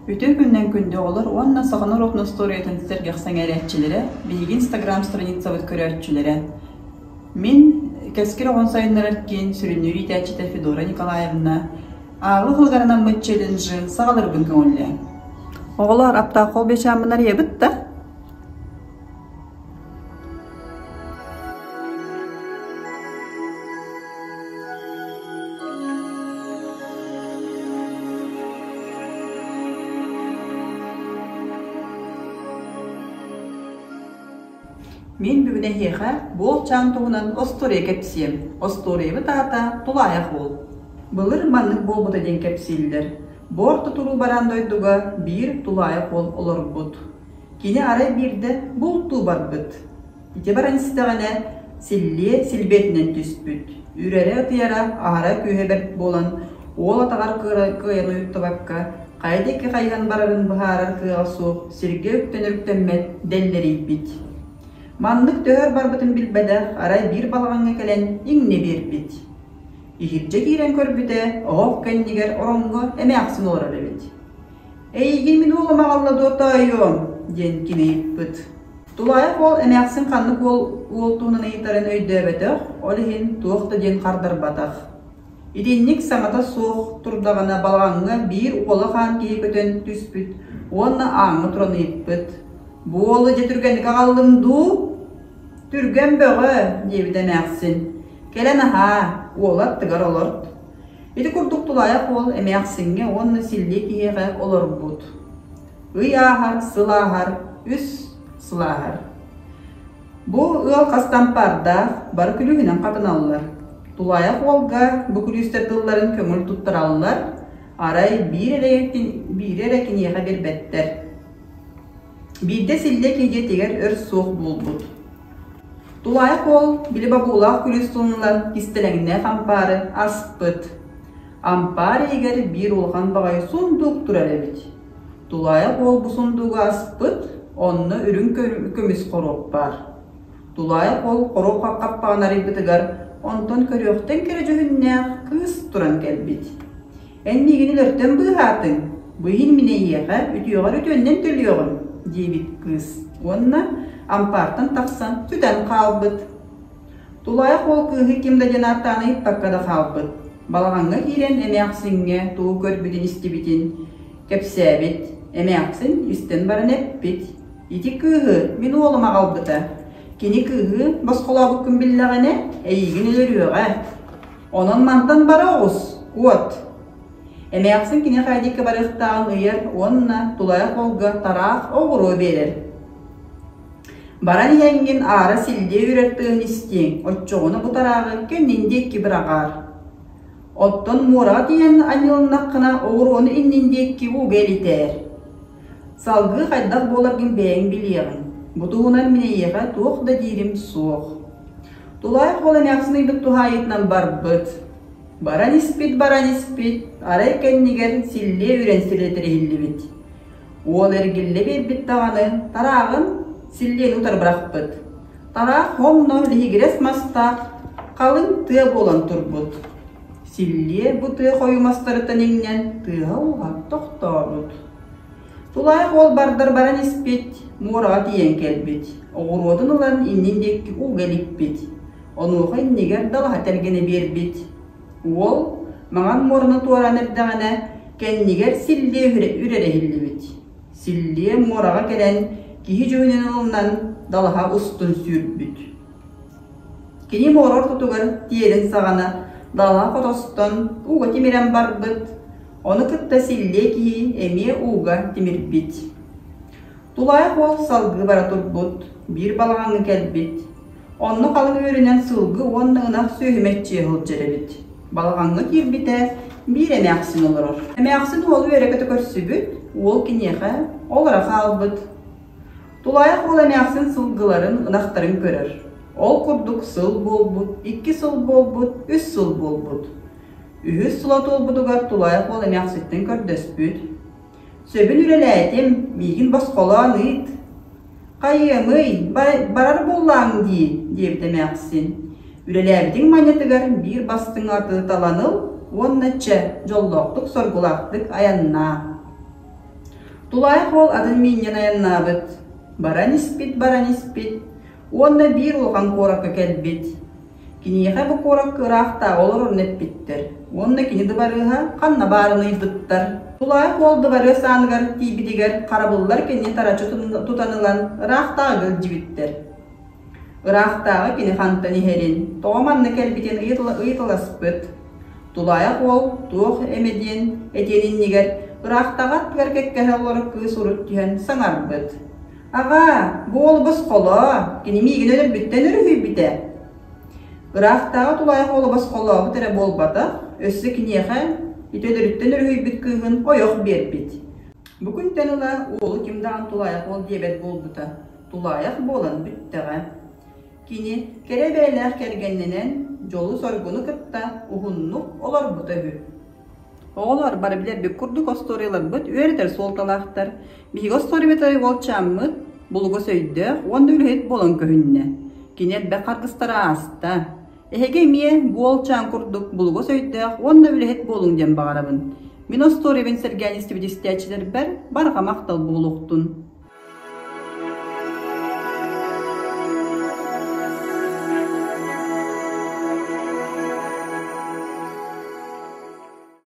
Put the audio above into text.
Bütün günden günde olur, onunla sağına rokna story'eten sergeksen eretçilere, bilgi Instagram stranitsa vat körötçülere. Min keskere on sayınlar etken sürünürü itaçite Fedora Nikolayevna, ağlı hılgarından mı challenge sağalır gün köngülle. Oğlar apta kol beşamınlar yebit da. Мен бүгіне хеға бол чантуынан остория кепсием. Остория тата тулаяқ бол. Бұлыр маннық бол бұта ден кепсилдер. Борты туру барандойдуға бір тулаяқ бол олар бұд. Кені арай бірді бұл ту бар бұд. Ите баран істіғана силле силбетінен түспүд. Үрері ұтыяра ағара күйе болан ол атағар күйен ұйытты баққа. Қайдекі қайған барарын бұхарар күйға соқ, сирге үктен үрктенмет дәлдері бит. Манлык төр барбытын билбедер, арай бир балағанға кәлен иңне бербит. Ихирже кирен көрбіте, оғық кәннігер оронғы әме ақсын олар әлебет. Әйге мен олыма қалла дотайым, ден кенейіп бұд. Тулайық ол әме ақсын қанлық ол туынын айтарын өйді әбетіқ, олығын туықты ден қардар батақ. Иденнік саңата соқ тұрдағына балағанға бір олы қан кейіп өтен түспіт, онына аңы тұраны еппіт. Буолы же түргенді қағалымду, түрген бөғі, дебіде мәқсін. Келен аға, олар тығар олард. Еті күрдік тұлайық ол әмәқсінге онны сілде кейеғі олар бұд. Үй ағар, сыл ағар, үс сыл ағар. Бұл ұл қастампарда бар күлігінен қатын алылар. Тұлайық олға бүкіл үстерділерін көңіл тұттыр алылар, арай бір әрекін еға бербеттер. Бидде силде кейде тегер өр соқ болбуд. Тулайық ол, білі бабулақ күлістунлар кистелеңіне қампары аспыд. Ампары егер бір олған бағай сундук тұрар әбет. Тулайық ол бұ сундуғы аспыд, онны үрін көміс қороп бар. Тулайық ол қороп қақпағын арайбытығар, онтон көріқтен кері жүхіннәқ күс тұран кәлбет. Әнмегінел өрттен бұғатын, бұйын міне еға үтіоғар үтөннен төліоғын. Дебит кыз. Онна ампартын тақсан түтән қалбыд. Тулайық ол күйі кемді ден артаны иппаққада қалбыд. Балағанға керен әмәқсінге туы көрбіден істебетін кәпсәбет. Әмәқсін үстен барын әппет. Еті күйі мен олыма қалбыда. Кені күйі басқолабы күн білләғіне әйігін өлеріуға. Онын мантан бара оғыз. От. Әмәқсін кені қайдекі барықтағын ұйыр, онына тулайық олға тарақ оғыру берер. Баран еңген ары сілде үйреттігін істең, отчоғыны бұтарағы көннендеккі бір ағар. Оттон мұра дейін анилыннаққына оғыруыны иннендеккі ұғел етер. Салғы қайдақ боларғын бәйін білеғін. Бұтуғынан мене еға туық да дейрім соқ. Тулайық ол әмәқсін үйбіт тұхайетінен бар бұд. Баран іспет, арай кәннігер сілле үрен сілетірі хілі бет. Ол әргілі бет тағаны тарағын сіллен ұтар бірақ бұд. Тарақ оңны лігірес мастақ қалың тұя болан тұр бұд. Сілле бұ тұя қойымастарыттан еңнен тұя оға тоқта бұд. Тулайық ол бардар баран іспет, мұраға тиен кәлбет. Оғырудың ұлан иннендеккі ұғеліп бет. Оны оға иннегер далаға тәргені бер бет. Ол, маған морны туаран әрдіғана кәннігер сілде үрері хілді бет. Сілде мораға кәлән кейі жөнен ұлынан далаға ұстын сүйіп бет. Кені морор тұтығыр тиерін сағана далаға қотостан ұға темерен бар бет. Оны күтті сілде кейі әме ұға темер бет. Тулайық ол салғы бара тұр бұд, бір балағаңы кәл бет. Оны қалың өрінен сылғы оныңына сөйіметче ғыл жәрі бет. Балағанғы кербіті бір әмәқсін олырыр. Әмәқсін ол өрекеті көрсі бүт, ол кенеға олыра қалбыд. Тулайық ол әмәқсін сылғыларын ұнақтарын көрір. Ол күрдік сыл бол бұд, 2 сыл бол бұд, 3 сыл бол бұд. 3 сылат ол бұдығар тулайық ол әмәқсеттен көрдіс бүд. Сөбін үрелі әтем, мегін басқолан ұйт. Қайымый, барар боллаң дейбді әмәқсін. Үрелердің манетігер бір бастың аты таланыл, оннача жоллоқтық соргулақтық аянна. Тулайах ол атын миннен аяннабыт. Баран испит. Онна бир улхан коракка келбит. Киниха бу корак рахта олор нетпиттер. Онна кини дыбарыха канна барыны издыттар. Тулайах ол дыбары саныгар тибидигер карабыллар кини тарачы тутанылан рахтагы жибиттер. Рахтагы кини хантани херин. Тооманны келбитен ыйтыласпыт. Тулайах ол туох эмеден этениннигер рахтагат веркекке олор кыз урут тиен саңарбыт. Ага, бол бос қола, кені мейгін өліп біттен үрі біте. Рахтаға тулайық олы бос қола бұтыры бол батақ, өссі кенеға итөліріттен үрі біт күйін ойық бер біт. Бүкін тәнілі олы кімдаған тулайық ол дебет бол бұта. Тулайық болын біттіға. Кені кере бәйләқ кәргенненен жолы соргуны кытта ұғыннық олар бұта бі. Оғылар бар білер бі күрдік осториялар бұт өретер солталақтар. Бейгі осториялар болчаммыт, бұлғы сөйді, онды үлхет болын көхінне. Кенет бә қарғыстара аста. Әхеге ме болчан күрдік бұлғы сөйді, онды үлхет болын ден бағарабын. Мен осториялар сәргәністі бідістәчілер бәрі барға мақтал болуқтын.